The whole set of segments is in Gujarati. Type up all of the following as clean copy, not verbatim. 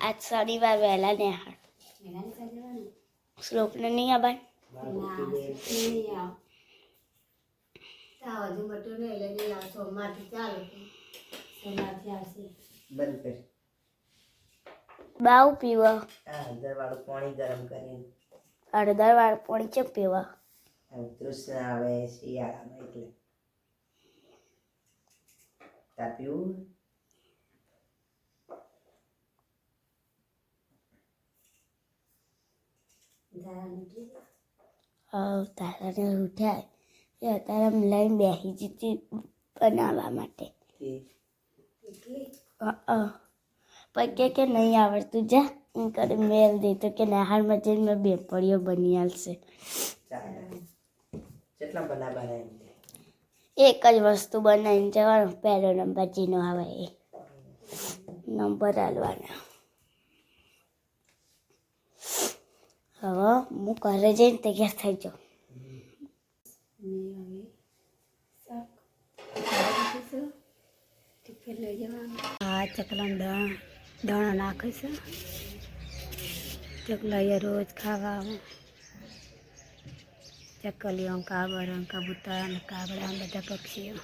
आज शनिवार वहेला नेहार श्लोक ने नहीं आबाई बाऊ पीवा हळदर वाळું પાણી ચમ પીવા તૃષ્ણા આવે શિયાળામાં એટલે તા પીવું તારા ને ઉઠ્યા એ તારા લઈને બેસી જતી બનાવવા માટે પછી કે નહીં આવડતું જા એમ કરી મેલ દે તો કે નહારમાં જઈને મેં બેપડીઓ બની આવશે કેટલા બનાવવાના એમ એક જ વસ્તુ બનાવીને જવાનો પહેલો નંબર જેનો આવે એ નંબર આલવાના હવે હું ઘરે જઈને તૈયાર થઈ જાઉં આ ચકલા દાણા નાખે છે ચકલા રોજ ખાવા ચકલીઓ કાબર કબૂતર અને કાગડા બધા પક્ષીઓ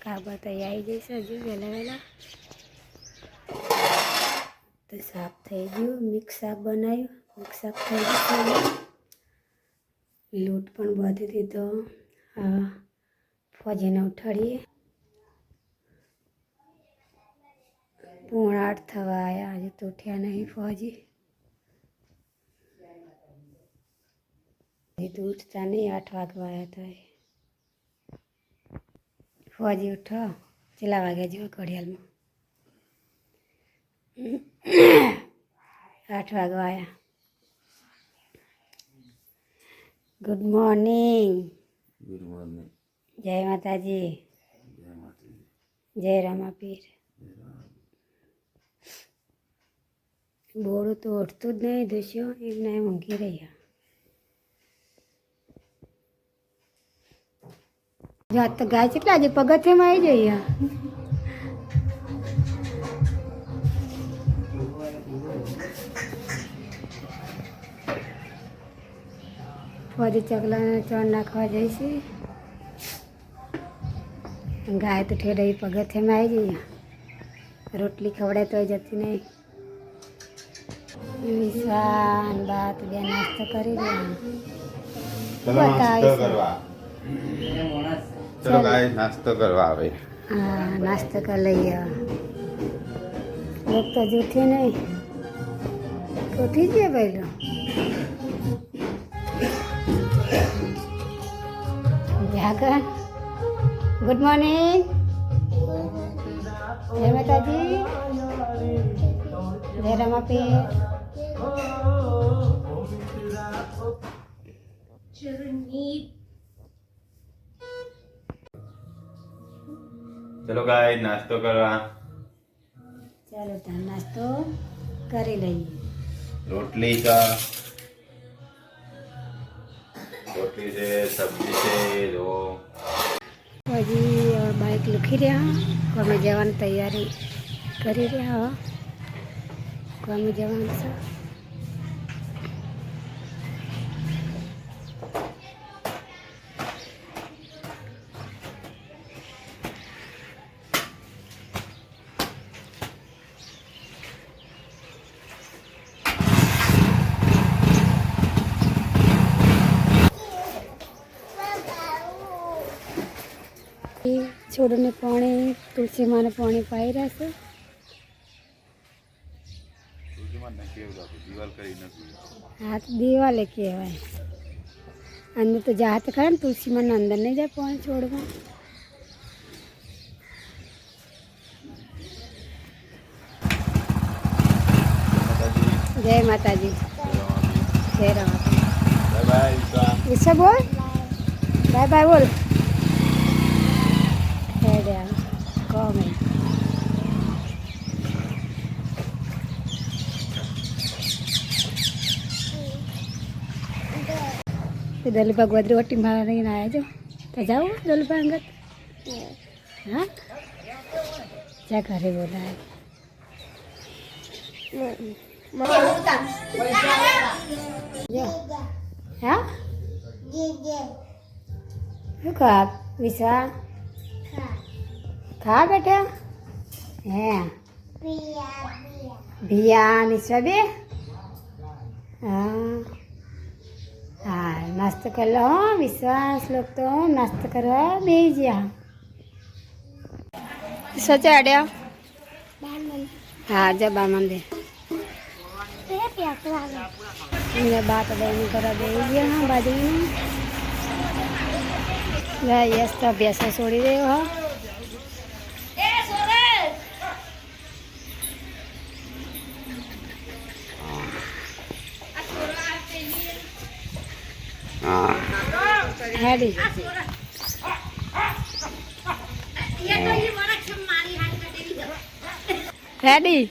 કાબર તો આવી જઈશ હજુ વહેલા વહેલા તો શાક થઈ ગયું મિક્સ શાક બનાવ્યું મિક્સ શાક થઈ ગયું લોટ પણ બાંધી દીધો હા ફોજીને ઉઠાડીએ 7:30 થવા આવ્યા હજુ તો ઉઠ્યા નહીં ફોજી હજી તો ઉઠતા નહીં 8 વાગવા આવ્યા તો ફોજી ઉઠો કેટલા વાગ્યા જેવા ઘડિયાળમાં 8 વાગવા આવ્યા ગુડ મોર્નિંગ જય માતાજી જય રામાપીર બોરું તો ઉઠતું જ નહીં દુસ્યો એમને એમ ઊંઘી રહ્યા જાત તો ગાય કેટલા આજે પગથિયામાં આવી જઈએ ફોજી ચકલાને ચણ નાખવા જઈશે ગાય તો ઠેર પગથિયામાં આવી જઈએ રોટલી ખવડાય તો જતી નહીં વિશાન બાત બે નાસ્તો કરી રહ્યા चलो गाइस नाश्ता करवा आवे हाँ नाश्ता कर लिया लोग तो जूठे नहीं उठी जे पहले जाकर गुड मॉर्निंग जय माता जी जय रामापीर चलो गाइस नाश्तो करवा चलो तो नाश्तो कर लीजिए रोटली का रोटली से सब्जी से दो हजी बाइक लखी रहा कमे जवान तैयारी करी रहा कमे जवान से છોડને પાણી તુલસી માને પાણી પાઈ રહેશે હા તો દિવાલે કહેવાય અંદર તો જાત ખરા ને તુલસી માને અંદર નહીં જાય પાણી છોડમાં જય માતાજી જય રામાપીર बाय बाय ईशा बोल बाय बाय बोल कमेंट दलपा गोदरी वटी मारा नहीं आया जो तो जाओ दलपा अंगत हाँ क्या करे बोला है હા શું ખા વિશ્વા ખા બેટા હે ભિયા વિશ્વા બે હા હા નાસ્તો કરી લો હો વિશ્વાસ લોક તો નાસ્તો કરવા બે ગયા સચે અડ્યા હા જબા મંદિર બાપ બેન કરવા બે ગયા બાજુમાં યસ તો અભ્યાસ છોડી રહ્યો હા રેડી રેડી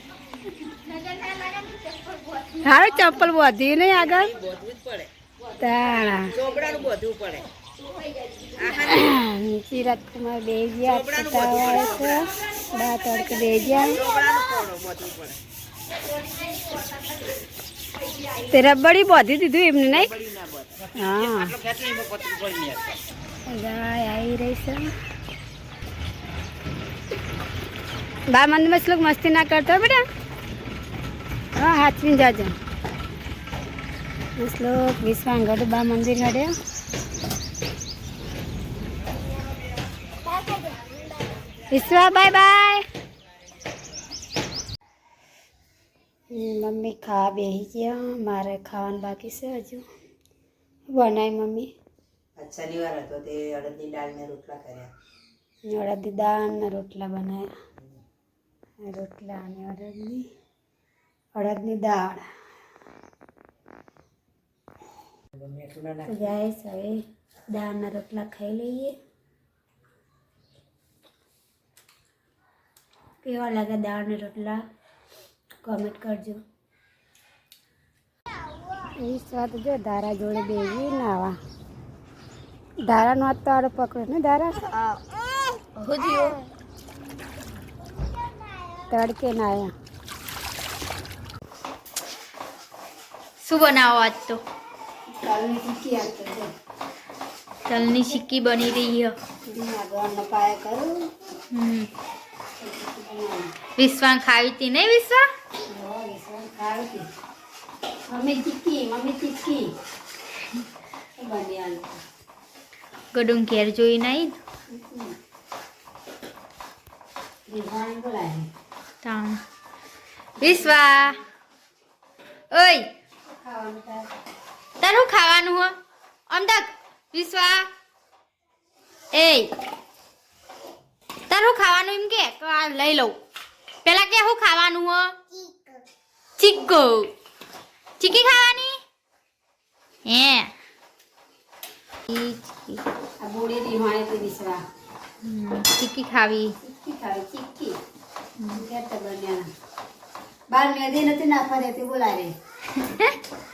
હારું ચપ્પલ વધ્યું નહીં આગળ તાણા ચિરાગ કુમાર બે ગયા પતાવે છે બા તડકે બે ગયા તે રબડી બાંધી દીધું એમને નહીં હા ગાય આવી રહી છે બા મંદિરમાં શ્લોક મસ્તી ના કરતો બેટા હા હાથવીને જાજો શ્લોક વિશ્વાંગઢ બા મંદિર કાઢ્યા વિશ્વા બાય બાય મમ્મી ખા બેસી ગયા મારે ખાવાનું બાકી છે હજુ બનાવી મમ્મી આજ શનિવાર હતો તે અડદની દાળને રોટલા કર્યા અડદની દાળના રોટલા બનાવ્યા રોટલા અને અડદની દાળ જાય હવે દાળના રોટલા ખાઈ લઈએ કેવા લાગે દાળના રોટલા કોમેન્ટ કરજો એ સ્વાદ જો ધારા જોડે બેસી નાવા ધારાનો હાથ તો આડો પકડો ને ધારા તડકે ના આયા શું બનાવો આજ તો તલની ટીકી આપતો તલની સિક્કી બની રહી છે ગોળનો પાયો કરું વિશ્વાન ખાવી હતી નહીં વિશ્વા મમ્મી ચીક્કી બની ગડું ઘેર જોઈ નહીં બોલાય તાણ વિશ્વા ઓય ખાવાનું તારું ખાવાનું હો અમદાક વિશ્વા એ તારું ખાવાનું એમ કે આ લઈ લઉં પેલા કે હું ખાવાનું હો ચીક્કો ચીકી ખાવાની હે આ બોડી રીહાણે તે વિશ્વા ચીકી ખાવી ચીક્કી કેતા બન્યા બાર મેદી નથી નાખવા દેતી બોલા રે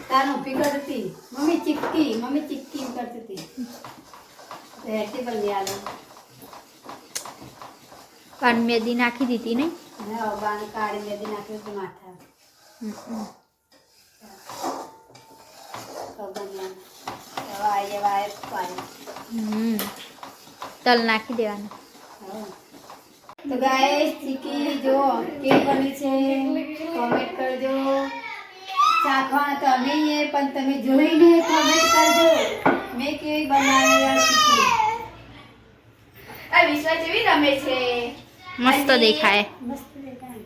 તાનું પીકર હતી મમ્મી ચીક્કી કરતી હતી રહેતી બની આલો પણ મેદી નાખી દીધી નહીં હા બાણ કાળી મેદી નાખી તો માથા તો બન્યા વાય પાણી તલ નાખી દેવાનું તો ગાઈસ ચીકી જો કેવી બની છે કોમેન્ટ કરજો ચાખવા તો અમે પણ તમે જોઈને કોમેન્ટ કરજો મેં કેવી બનાવી આ ચીકી આ વિશ્વા જેવી રમે છે મસ્ત દેખાય મસ્ત દેખાય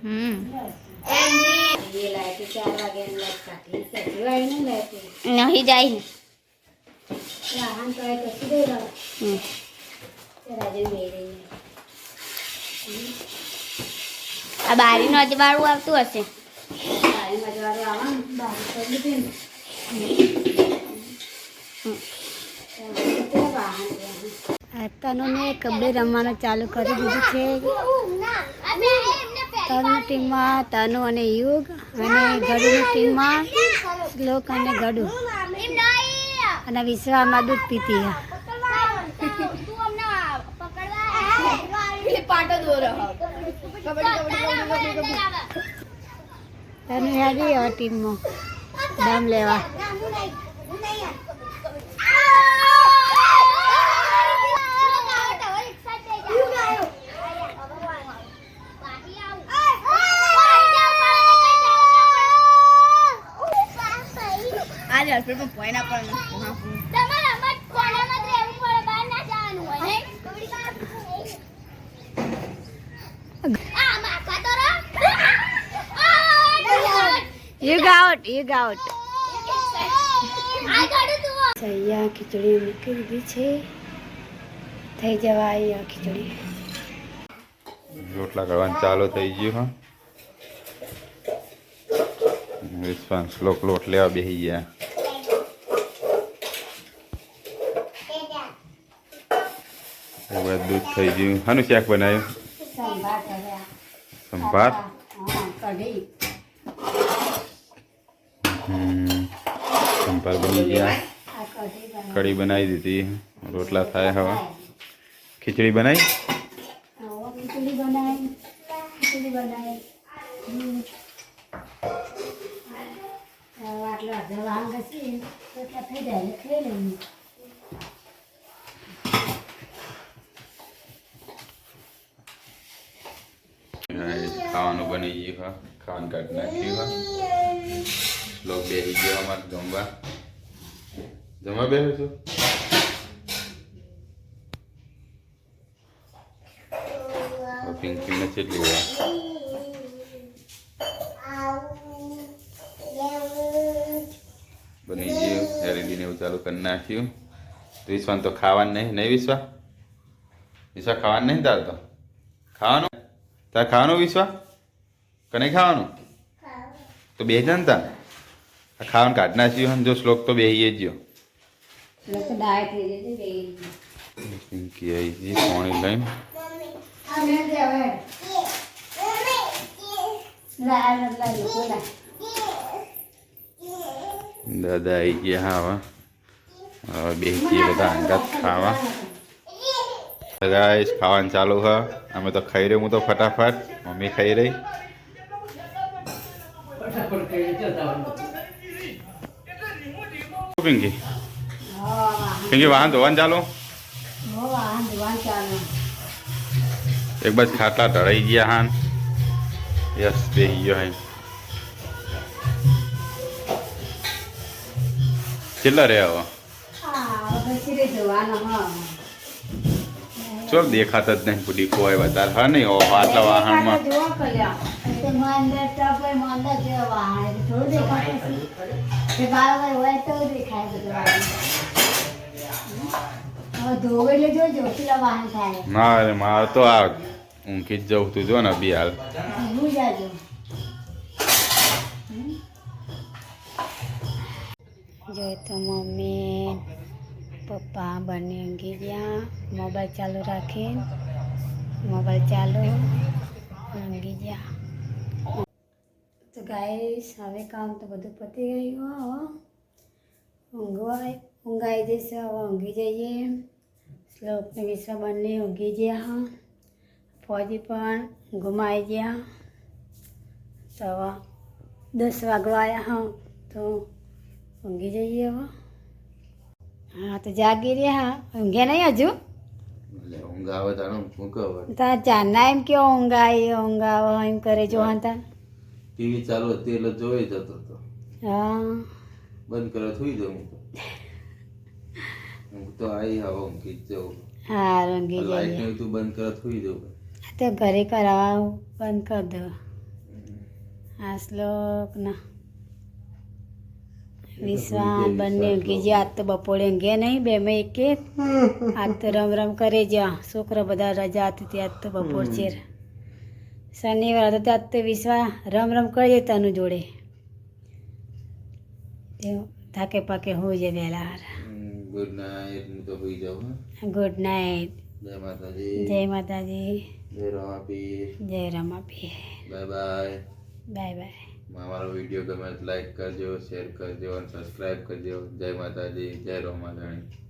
એમજી ये लाइट 4 वागे लाइट काटी सजी वाली नहीं लाइट નહીં જાય ને राहन तो है कैसे दे रहा राजन दे रही है આ બારીનું અજવાળું આવતું હશે सारी मजवारे आवा बाहर कर लेते हैं तेरा वाहन તનુને કબડ્ડી રમવાનું ચાલુ કરી દીધું છે તનુની ટીમમાં તનુ અને યુગ અને ગડુની ટીમમાં શ્લોક અને ગડુ અને વિશ્વામાં દૂધ પીતી તને યાદી હવે ટીમમાં દમ લેવા આજે હોસ્પિટલમાં પોઈન્ટ આપવાનું You go out. અહીંયા ખીચડી મૂકી દીધી છે થઈ જવા અહીંયા ખીચડી રોટલા કરવાનું ચાલુ થઈ ગયું હા વિશ્વાસ લોટ લેવા બેસી ગયા દૂધ થઈ ગયું શાનું શાક બનાવ્યું સંભાર કર્યા સંભાર કઢી સંભાર બની ગયા આ કઢી કઢી બનાવી દીધી રોટલા થાય હવે ખીચડી બનાવી ખીચડી બનાવી આટલો અડધો વાંગ હશે રોટલા થઈ જાય ખાઈ લઈએ ખાવાનું બની ગયું હા ખાવાનું કાઢી નાખ્યું હા લોક બેસી ગયો અમારે જમવા બેસો છો પિંકીને કેટલી વાર બની ગયું એલઈડીને એવું ચાલુ કરી નાખ્યું તો વિશ્વાન તો ખાવાનું નહીં વિશ્વા ખાવાનું નહીં તાર તો ખાવાનું તાર ખાવાનું વિશ્વા કે નહીં ખાવાનું તો બે જ ને તાર આ ખાવાનું કાઢી નાખ્યું જો શ્લોક તો બેહીએ જ લોકો ડાય થઈ જશે બે પિંકી આવી ગઈ પાણી લઈને આ મેં દે હવે લા લા દાદા આવી ગયા હા હવે બેસી બધા અંગાત ખાવા ગાઈસ ખાવાનું ચાલુ હ અમે તો ખાઈ રહ્યું હું તો ફટાફટ મમ્મી ખાઈ રહી પિંકી પિંકી વાહન ધોવાનું ચાલુ એક બાજુ ખાટલા ઢળાઈ ગયા હાન યસ બેસી ગયો હાઈ કેટલા રહ્યા હવે ચલ દેખાતા જ નહીં પૂડી કોઈ વધારે હા નહીં આટલા વાહનમાં ના અરે મારે તો આ ઊંઘી જ જવું તું જો ને બી હાલ જો તો મમ્મી પપ્પા બંને ઊંઘી ગયા મોબાઈલ ચાલુ રાખીને ઊંઘી ગયા તો ગાઈસ હવે કામ તો બધું પતી ગયું ઊંઘાઈ જશે હવે ઊંઘી જઈએ શ્લોકને વિશ્વ બંને ઊંઘી ગયા હા ફોજી પણ ઘુમાઈ ગયા તો હવે 10 વાગવા આવ્યા હા તો ઊંઘી જઈએ હવે હા તો જાગી રહ્યા ઊંઘ્યા નહીં હજુ ઊંઘ આવે તારું તાર ચારના એમ કેવો ઊંઘ આવે એમ કરે જો હતા ટીવી ચાલુ હતી એટલે જોઈ જતો હતો હા બંધ કરે થોઈ જાઉં હું તો આવી હવે ઊંઘી જ જાઉં હા ઊંઘી લાઈટ જઈએ નહીં તું બંધ કરે થોઈ જાઉં તો ઘરે કરાવવા બંધ કરી દો આ શ્લોક ના વિશ્વાસ બંને ઊંઘી ગયા આજ તો બપોરે ઊંઘ્યા નહીં બે મેં એક આજ તો રમ કરે જ્યાં છોકરા બધા રજા હતી ત્યાં તો બપોર ચેર શનિવાર હતો ત્યાં તો વિશ્વાસ રમ કરીએ તનું જોડે થાકે પાકે હોય છે વહેલા ગુડ નાઇટ હું તો હોઈ જાઉં ગુડ નાઇટ જય માતાજી જય માતાજી જય રમાપી જય રમાપી બાય બાય બાય બાય અમારો વિડીયો ગમે લાઈક કરજો શેર કરજો અને સબસ્ક્રાઈબ કરજો જય માતાજી જય રોમાધણી